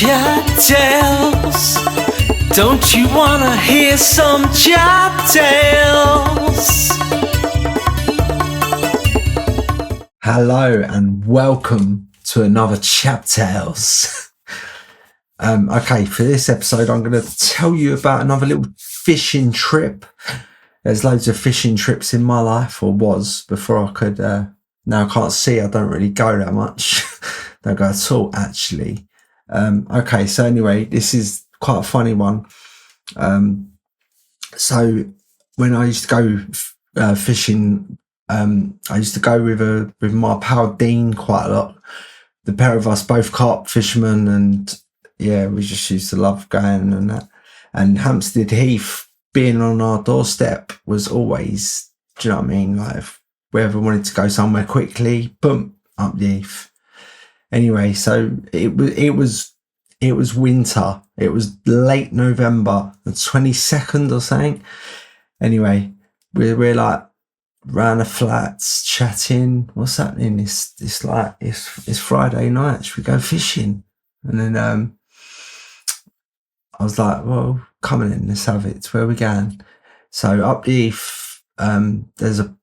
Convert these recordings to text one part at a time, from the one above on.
CHAP tales. Don't you wanna hear some CHAP tales? Hello and welcome to another CHAP tales. Okay, for this episode I'm going to tell you about another little fishing trip. There's loads of fishing trips in my life, or was, before I could, now I can't see, I don't really go that much. Don't go at all, actually. Okay, so anyway, this is quite a funny one. So when I used to go fishing, I used to go with my pal Dean quite a lot. The pair of us both carp fishermen, and yeah, we just used to love going and that. And Hampstead Heath being on our doorstep was always, do you know what I mean? Like if we ever wanted to go somewhere quickly, boom, up the Heath. Anyway, so it was winter. It was late November, the 22nd or something. Anyway, we're like round the flats chatting. What's happening? It's Friday night. Should we go fishing? And then I was like, well, come on in, let's have it. Where are we going? So up the Heath, there's a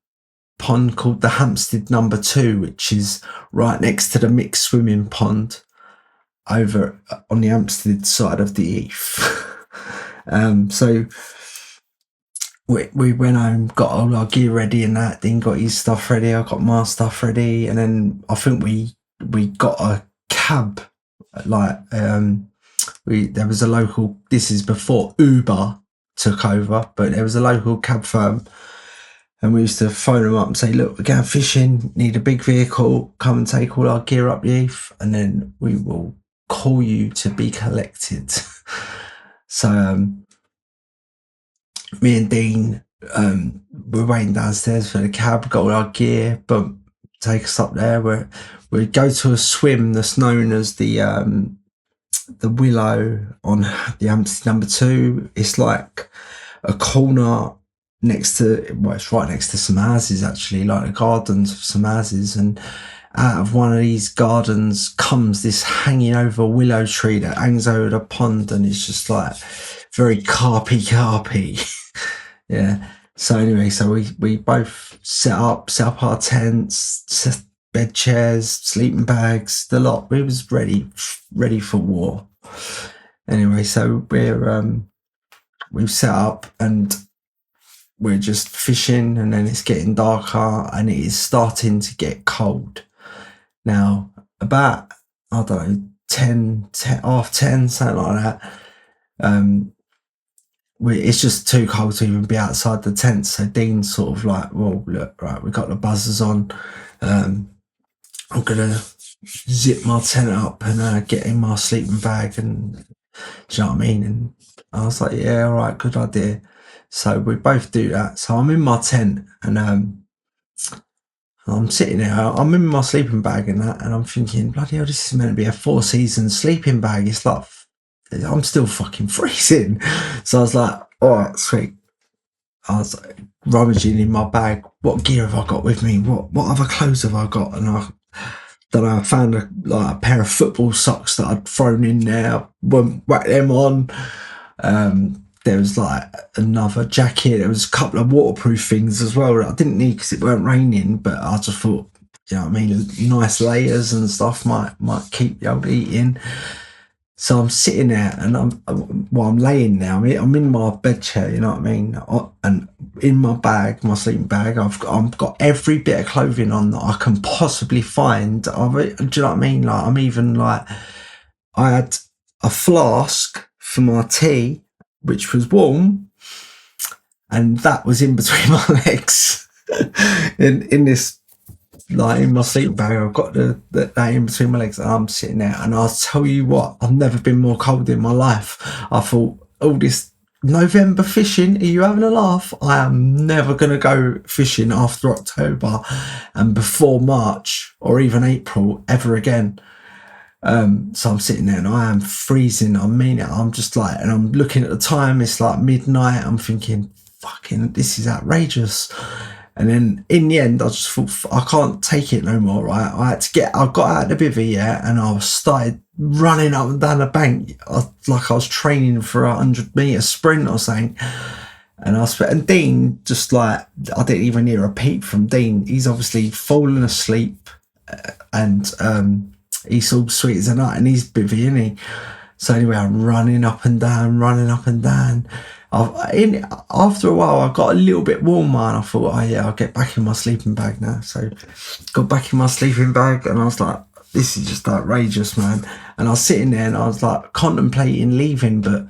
pond called the Hampstead number 2, which is right next to the mixed swimming pond over on the Hampstead side of the Heath. So we went home, got all our gear ready and that. Dean got his stuff ready, I got my stuff ready, and then I think we got a cab. Like there was a local, this is before Uber took over, but there was a local cab firm, and we used to phone them up and say, look, we're going fishing, need a big vehicle, come and take all our gear up the Heath, and then we will call you to be collected. So me and Dean we're waiting downstairs for the cab, got all our gear, but take us up there where we go to a swim that's known as the Willow on the Hampstead number 2. It's like a corner next to, well, it's right next to some houses, actually, like the gardens of some houses, and out of one of these gardens comes this hanging over willow tree that hangs over the pond, and it's just like very carpy. Yeah. So anyway, so we both set up our tents, bed chairs, sleeping bags, the lot. We was ready for war. Anyway, so we've set up and we're just fishing, and then it's getting darker and it is starting to get cold. Now, about, I don't know, 10, half 10, something like that. It's just too cold to even be outside the tent. So Dean's sort of like, well, look, right, we got the buzzers on. I'm going to zip my tent up and get in my sleeping bag, and do you know what I mean? And I was like, yeah, all right, good idea. So we both do that. So I'm in my tent, and I'm sitting there, I'm in my sleeping bag and that, and I'm thinking, bloody hell, this is meant to be a 4-season sleeping bag. It's like, I'm still fucking freezing. So I was like, all right, sweet. I was like, rummaging in my bag. What gear have I got with me? What other clothes have I got? And I found a pair of football socks that I'd thrown in there, whacked them on. There was like another jacket. There was a couple of waterproof things as well that I didn't need because it weren't raining, but I just thought, you know what I mean, nice layers and stuff might keep the old eating. So I'm sitting there, and I'm laying there. I'm in my bed chair, you know what I mean? And in my bag, my sleeping bag, I've got every bit of clothing on that I can possibly find. Do you know what I mean? Like, I'm even like, I had a flask for my tea, which was warm, and that was in between my legs. in this, like, in my sleeping bag, I've got that in between my legs, and I'm sitting there, and I'll tell you what, I've never been more cold in my life. I thought, all this November fishing, are you having a laugh? I am never going to go fishing after October and before March or even April ever again. So I'm sitting there and I am freezing. I mean it. I'm just like, and I'm looking at the time, it's like midnight. I'm thinking, fucking, this is outrageous. And then in the end, I just thought, I can't take it no more, right? I got out of the bivvy, yeah, and I started running up and down the bank like I was training for a 100-meter sprint or something. And Dean, just like, I didn't even hear a peep from Dean. He's obviously fallen asleep, and he's all sweet as a nut, and he's bivvy, isn't he? So anyway, I'm running up and down. After a while, I got a little bit warmer, and I thought, oh yeah, I'll get back in my sleeping bag now. So got back in my sleeping bag, and I was like, this is just outrageous, man. And I was sitting there, and I was like contemplating leaving, but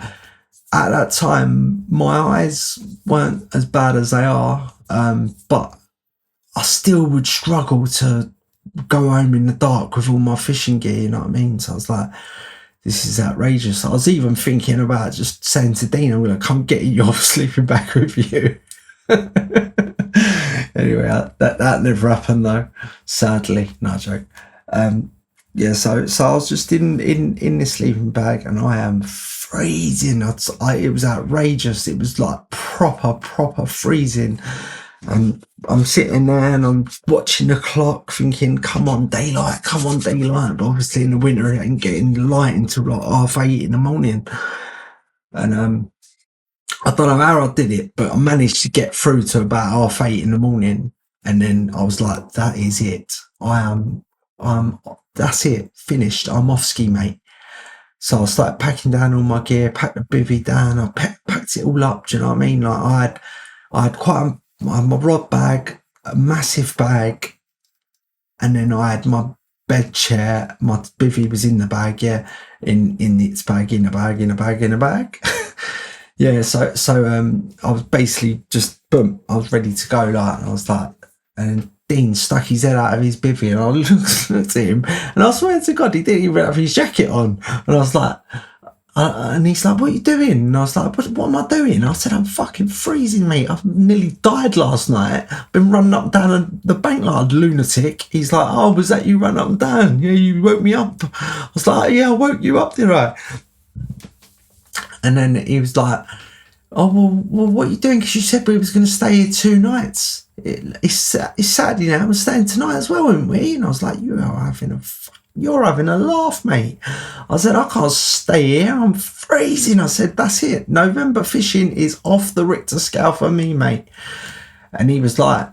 at that time, my eyes weren't as bad as they are, but I still would struggle to go home in the dark with all my fishing gear, you know what I mean? So I was like, this is outrageous. I was even thinking about just saying to Dean, I'm going to come get your sleeping bag with you. Anyway, that never happened though, sadly. No joke. Yeah, so I was just in this sleeping bag, and I am freezing. It was outrageous. It was like proper freezing. And I'm sitting there and I'm watching the clock thinking, come on daylight. But obviously in the winter it ain't getting light until like 8:30 in the morning. And I don't know how I did it, but I managed to get through to about 8:30 in the morning. And then I was like, that is it. That's it, finished. I'm off ski, mate. So I started packing down all my gear, packed the bivvy down. I packed it all up. Do you know what I mean? Like I had quite my rod bag, a massive bag, and then I had my bed chair. My bivvy was in the bag, yeah, in its bag, in the bag. Yeah. So I was basically just boom. I was ready to go. Like, and I was like, and Dean stuck his head out of his bivvy, and I looked at him, and I swear to God, he didn't even have his jacket on. And I was like, and he's like, what are you doing? And I was like, what am I doing? I said, I'm fucking freezing, mate. I've nearly died last night. I've been running up and down the bank like a lunatic. He's like, oh, was that you running up and down? Yeah, you woke me up. I was like, yeah, I woke you up, did I? And then he was like, oh, well, what are you doing? Because you said we was going to stay here 2 nights. It's Saturday now. We're staying tonight as well, aren't we? And I was like, you're having a laugh, mate. I said, I can't stay here. I'm freezing. I said, that's it. November fishing is off the Richter scale for me, mate. And he was like,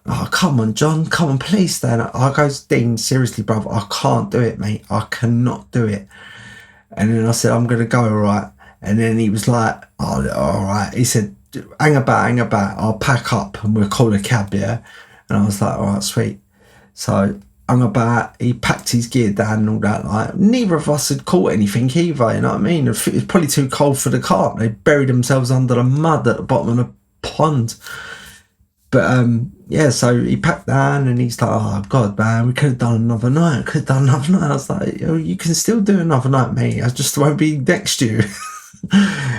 oh, come on, John. Come on, please stay. And I goes, Dean, seriously, brother, I can't do it, mate. I cannot do it. And then I said, I'm going to go, all right. And then he was like, oh, all right. He said, hang about. I'll pack up and we'll call a cab, yeah? And I was like, all right, sweet. So hung about, he packed his gear down and all that. Like, neither of us had caught anything either, you know what I mean? It was probably too cold for the cart. They buried themselves under the mud at the bottom of the pond. But yeah, so he packed down and he's like, oh God, man, we could have done another night. I was like, oh, you can still do another night, mate. I just won't be next to you.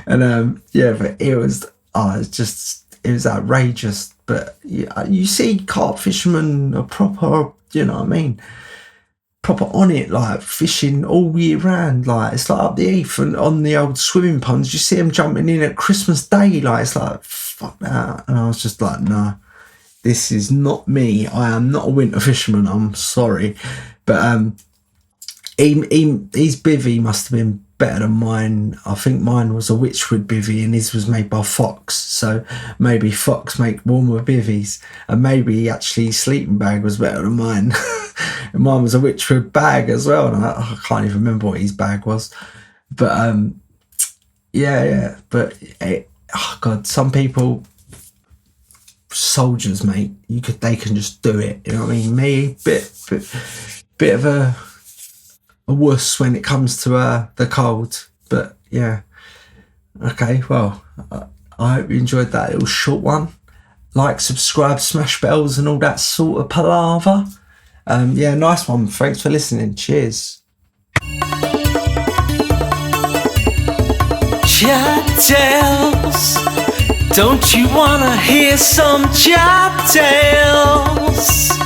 And yeah, but it was outrageous. But you see carp fishermen are proper, you know what I mean, proper on it, like fishing all year round. Like, it's like up the heath and on the old swimming ponds, you see them jumping in at Christmas Day. Like, it's like, fuck that. And I was just like, no, this is not me. I am not a winter fisherman, I'm sorry. But his bivvy must have been better than mine. I think mine was a Witchwood bivvy and his was made by Fox. So maybe Fox make warmer bivvies, and maybe actually his sleeping bag was better than mine. And mine was a Witchwood bag as well, and I can't even remember what his bag was. But yeah. But oh God, some people, soldiers, mate, they can just do it. You know what I mean? Me, bit of a wuss when it comes to the cold. But yeah, okay, well, I hope you enjoyed that little short one. Like, subscribe, smash bells and all that sort of palaver. Yeah, nice one. Thanks for listening. Cheers. Chap tales, don't you wanna hear some chap tales?